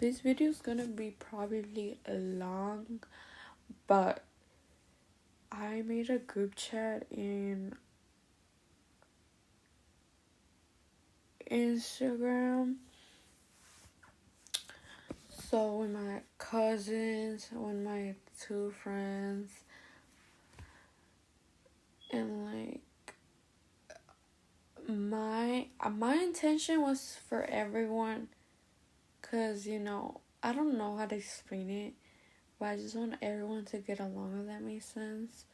this video is gonna be probably long, but I made a group chat in Instagram. So with my cousins, with my two friends, and like my intention was for everyone, cause I don't know how to explain it, but I just want everyone to get along, if that makes sense.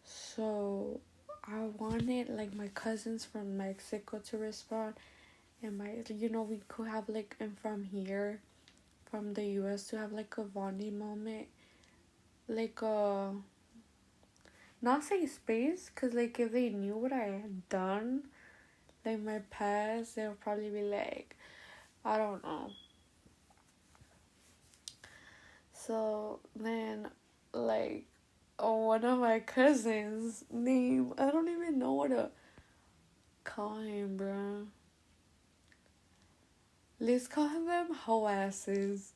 So I wanted like my cousins from Mexico to respond, and we could have like, and from here, from the US, to have like a bonding moment, like not say space, cause like if they knew what I had done, like my past, they'll probably be like, I don't know. So then, like, one of my cousins name, I don't even know what to call him, bro. Let's call them hoe asses,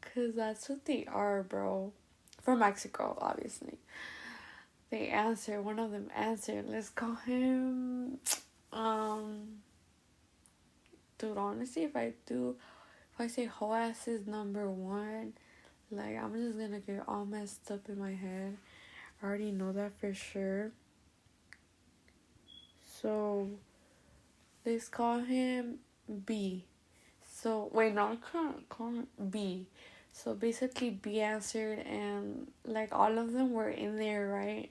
cause that's what they are, bro. From Mexico, obviously. One of them answered. Let's call him, dude, honestly, if I say hoe asses number one, like, I'm just gonna get all messed up in my head. I already know that for sure. So, let's call him B. So, wait, no, I can't call him B. So, basically, B answered, and, like, all of them were in there, right?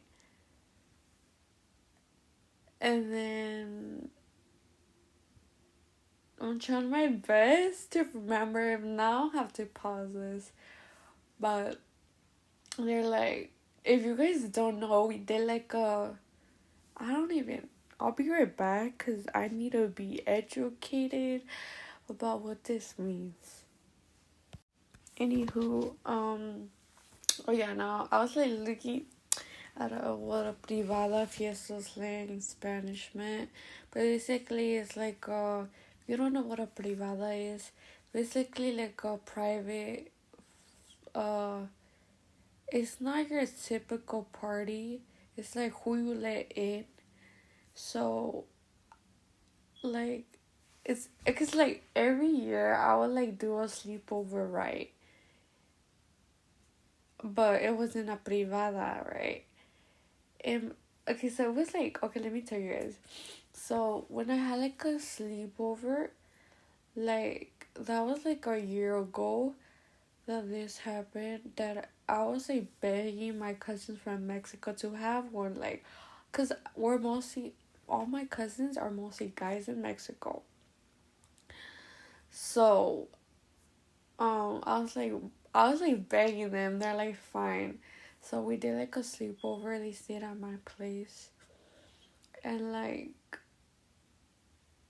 And then, I'm trying my best to remember if now I have to pause this. But, they're like, if you guys don't know, we did like I'll be right back because I need to be educated about what this means. Anywho, oh yeah, now I was like looking at what a privada fiesta slang in Spanish meant, but basically it's like if you don't know what a privada is, basically like a private, it's not your typical party. It's like who you let in. So, like, it's like every year I would like do a sleepover, right? But it wasn't a privada, right? And okay, so it was like, okay, let me tell you guys. So when I had like a sleepover, like that was like a year ago that this happened, that I was like begging my cousins from Mexico to have one, like, cause all my cousins are mostly guys in Mexico. So, I was like begging them. They're like, fine. So we did like a sleepover. They stayed at my place, and like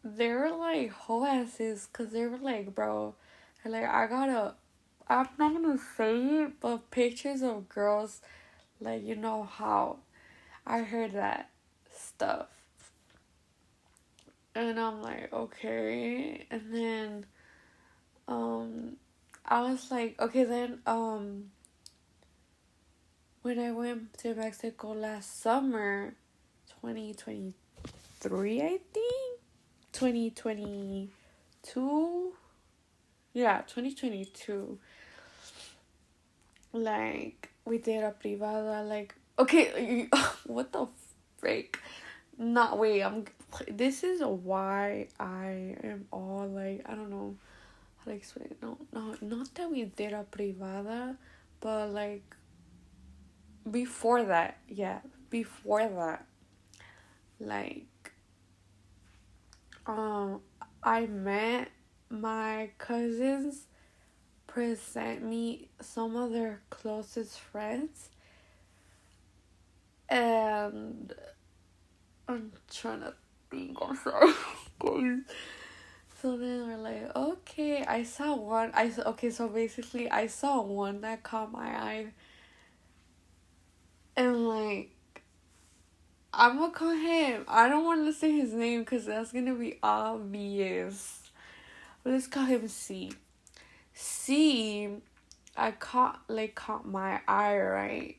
they were like hoe asses, cause they were like, bro, and like I'm not gonna say it, but pictures of girls, like, you know how I heard that stuff. And I'm like, okay. And then I was like, okay, then when I went to Mexico last summer, 2023, I think, 2022, yeah, 2022, like we did a privada, like, okay, what the freak. Not wait, this is why I am all like, I don't know how to explain it. No, not that we did a privada, but like before that, like I met my cousins, present me some of their closest friends, and I'm trying to think, I'm sorry. So then we're like, okay, okay, so basically I saw one that caught my eye, and like, I'm gonna call him, I don't want to say his name because that's gonna be obvious. Let's call him C. C, I caught my eye, right?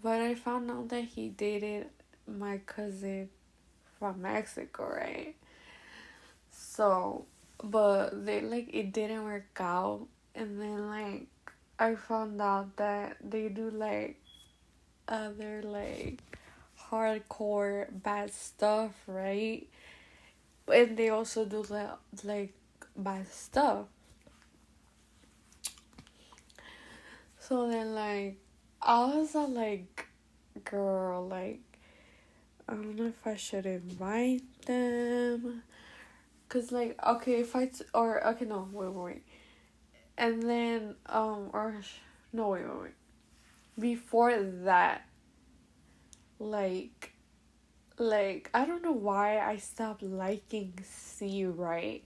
But I found out that he dated my cousin from Mexico, right? So, but they it didn't work out, and then I found out that they do other hardcore bad stuff, right? And they also do bad stuff. So then I was girl, I don't know if I should invite them. Cause okay, if or okay, no, wait. And then no, wait. Before that, like I don't know why I stopped liking C, right?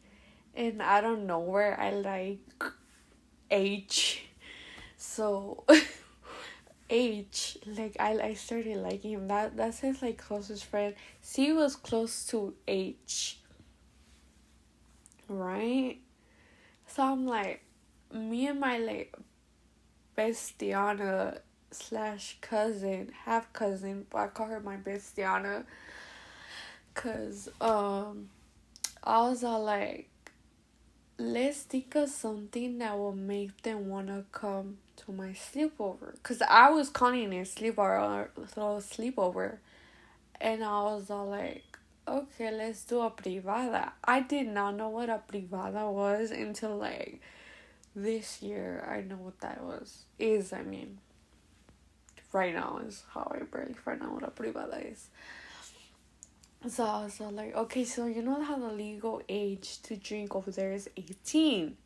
And I don't know where I like H. So H, I started liking him. That's his closest friend. C was close to H, right? So I'm me and my bestiana slash cousin, half cousin, but I call her my bestiana, cause I was all let's think of something that will make them wanna come to my sleepover, cause I was calling it sleepover, and I was all okay, let's do a privada. I did not know what a privada was until this year. I know what that I mean, right now is how I barely find out what a privada is. So I was all okay, so you know how the legal age to drink over there is 18.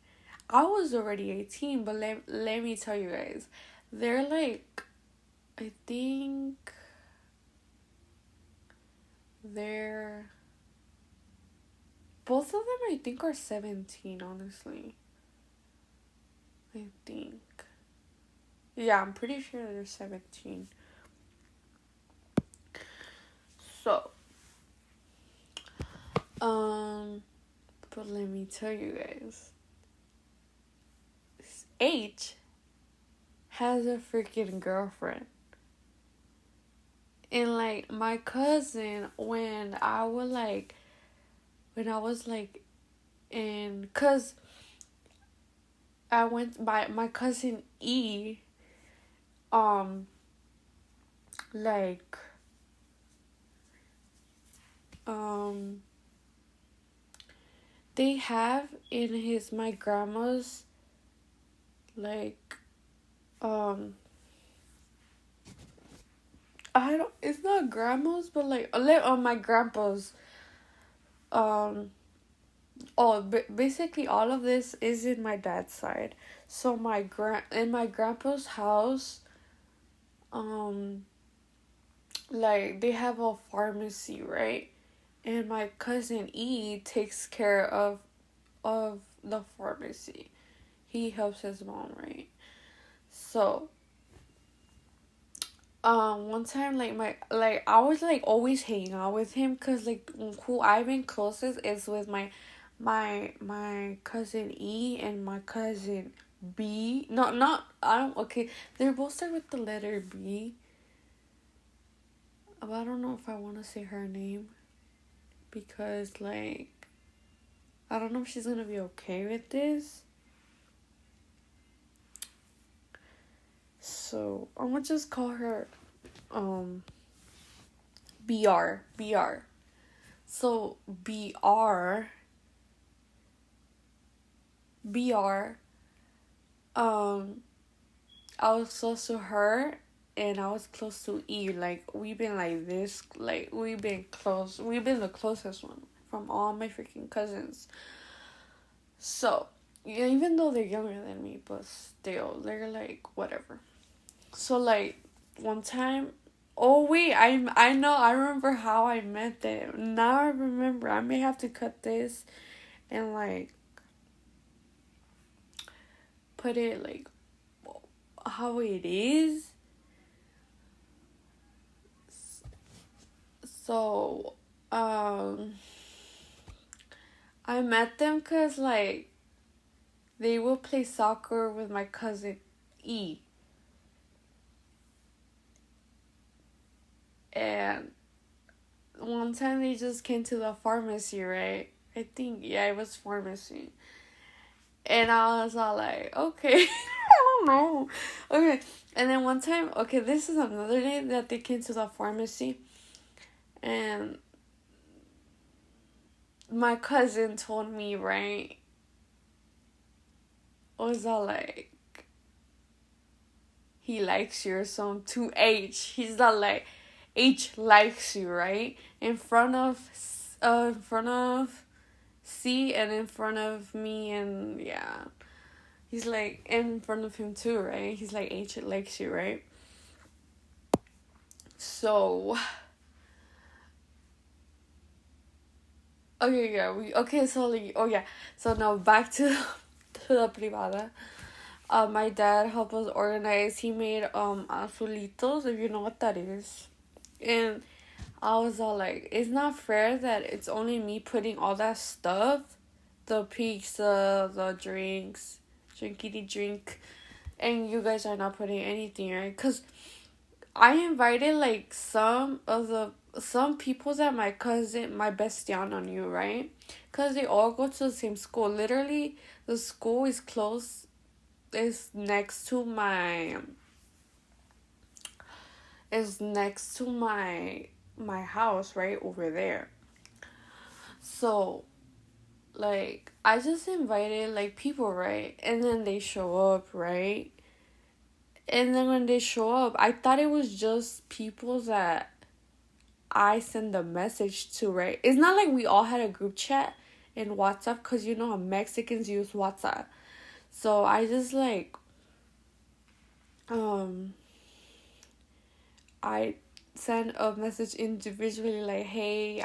I was already 18, but let me tell you guys, they're I think they're, both of them I think are 17, honestly. I think. Yeah, I'm pretty sure they're 17. So, but let me tell you guys, H has a freaking girlfriend. And my cousin, when I was in, cause I went by my cousin E, like they have in my grandma's I don't, it's not grandma's, but my grandpa's basically all of this is in my dad's side. So in my grandpa's house, they have a pharmacy, right? And my cousin E takes care of the pharmacy. He helps his mom, right? So one time I was always hanging out with him, because who I've been closest is with my cousin E and my cousin B. No, not I don't okay. They're both start with the letter B. But I don't know if I want to say her name, because I don't know if she's gonna be okay with this. So I'm gonna just call her BR. So BR I was close to her, and I was close to E. We've been this, we've been close. We've been the closest one from all my freaking cousins. So, even though they're younger than me, but still, they're whatever. So one time, oh wait, I know, I remember how I met them. Now I remember. I may have to cut this and put it how it is. So I met them because they will play soccer with my cousin E. And one time they just came to the pharmacy, right? I think, yeah, it was pharmacy. And I was all like, okay, I don't know. Okay, and then one time, okay, this is another day that they came to the pharmacy. And my cousin told me, right, was all like, he likes you or something, to H. He's not like, H likes you, right? In front of C and in front of me, and yeah. He's like, in front of him too, right? He's like, H likes you, right? So, okay, yeah, so like, oh yeah. So now back to the Privada. My dad helped us organize. He made azulitos, if you know what that is. And I was all like, it's not fair that it's only me putting all that stuff. The pizza, the drinks, drinkity drink. And you guys are not putting anything, right? Because I invited like some people that my cousin, my bestiana knew, right? Because they all go to the same school. Literally, the school is close. Is next to my house, right over there. So, like, I just invited like people, right? And then they show up, right? And then when they show up, I thought it was just people that I send a message to, right? It's not like we all had a group chat in WhatsApp, because you know how Mexicans use WhatsApp. So I just like, I sent a message individually like, hey,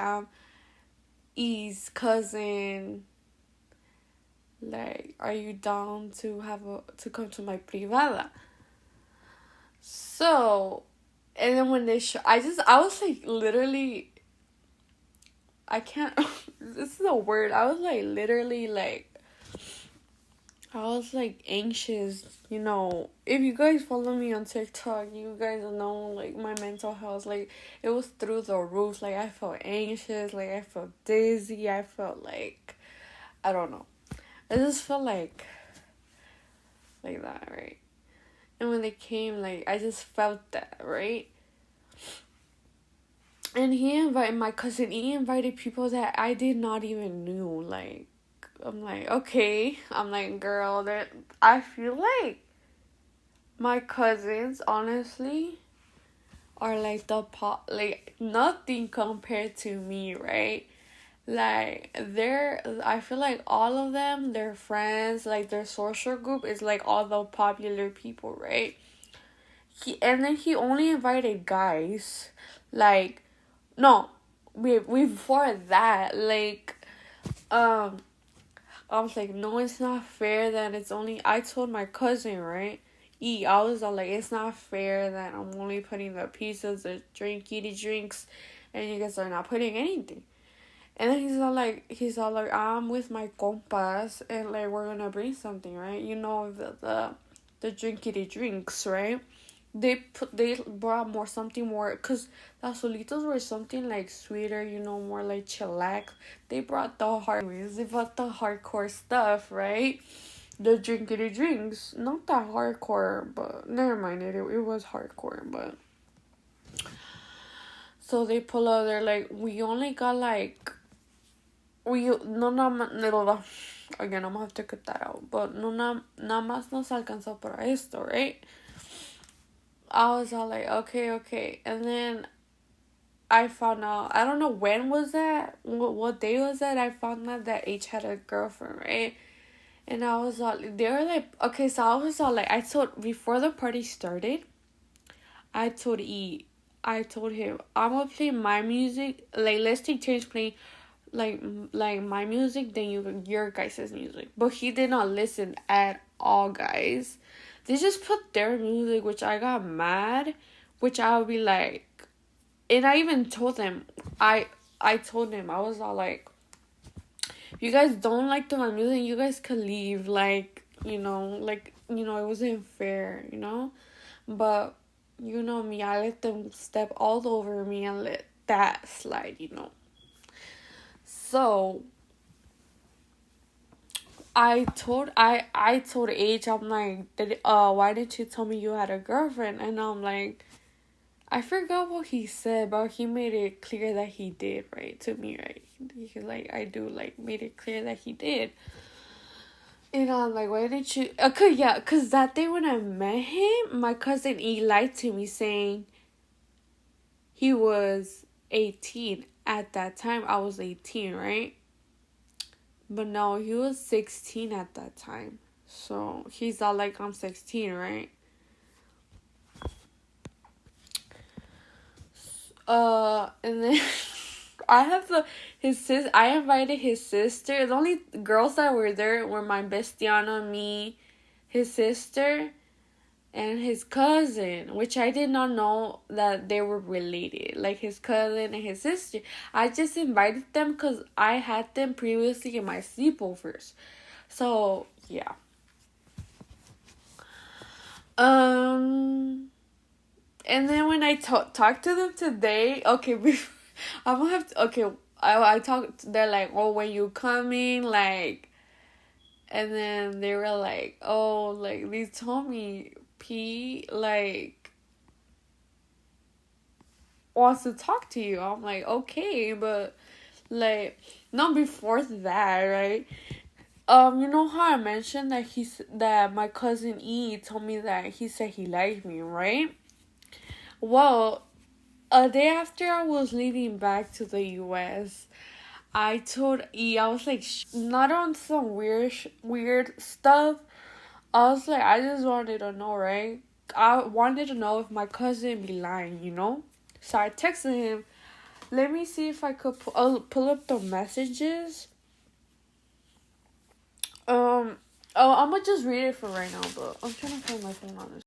E's cousin, like, are you down to come to my privada? So, and then when they I was like, literally, I can't, this is a word, I was like, literally, like, I was like anxious, you know. If you guys follow me on TikTok, you guys know like my mental health, like it was through the roof. Like I felt anxious, like I felt dizzy, I felt like, I don't know. I just felt like that, right? And when they came, like I just felt that, right? And my cousin, he invited people that I did not even knew, like, I'm like, okay. I'm like, girl, that I feel like my cousins, honestly, are like like nothing compared to me, right? Like I feel like all of them, their friends, like their social group is like all the popular people, right? And then he only invited guys, like, no, we before that, like, I was like, no, it's not fair that it's only, I told my cousin, right? I was all like, it's not fair that I'm only putting the pizzas, the drinkity drinks, and you guys are not putting anything. And then he's all like, I'm with my compas, and like, we're gonna bring something, right? You know, the drinkity drinks, right? They brought something more, because the solitos were something like sweeter, you know, more like chillax. They brought the hardcore stuff, right? The drinkity drinks, not that hardcore, but never mind it was hardcore. But so they pull out, they're like, we only got like, again, I'm gonna have to cut that out, but nada más nos alcanzó para esto, right? I was all like, okay. And then I found out, I don't know when was that, what day was that, I found out that H had a girlfriend, right? And I was all, they were like, okay, so I was all like, before the party started, I told him, I'm gonna play my music, like, let's take turns playing, like my music, then your guys' music. But he did not listen at all, guys. They just put their music, which I got mad, which I would be like, and I even told them, I told him, I was all like, you guys don't like my music, you guys could leave. Like, it wasn't fair, But, me, I let them step all over me and let that slide. So, I told H, I'm like, why didn't you tell me you had a girlfriend? And I'm like, I forgot what he said, but he made it clear that he did, right, to me, right? He like, I do, like, made it clear that he did. And I'm like, why didn't you? Cause that day when I met him, my cousin E lied to me saying he was 18. At that time, I was 18, right? But no, he was 16 at that time. So he's all like, I'm 16, right? And then I invited his sister. The only girls that were there were my bestiana, me, his sister, and his cousin, which I did not know that they were related. Like his cousin and his sister. I just invited them because I had them previously in my sleepovers. So, yeah. And then when I talked to them today, okay, I'm gonna have to, okay, I talked, they're like, oh, when you coming, like, and then they were like, oh, like, they told me P, like, wants to talk to you. I'm like, okay, but, like, not before that, right? You know how I mentioned that my cousin E told me that he said he liked me, right? Well, a day after I was leaving back to the US, I told E, I was like, not on some weird stuff. I was like, I just wanted to know, right? I wanted to know if my cousin be lying. So I texted him. Let me see if I could pull up the messages. I'm gonna just read it for right now, but I'm trying to find my phone on this.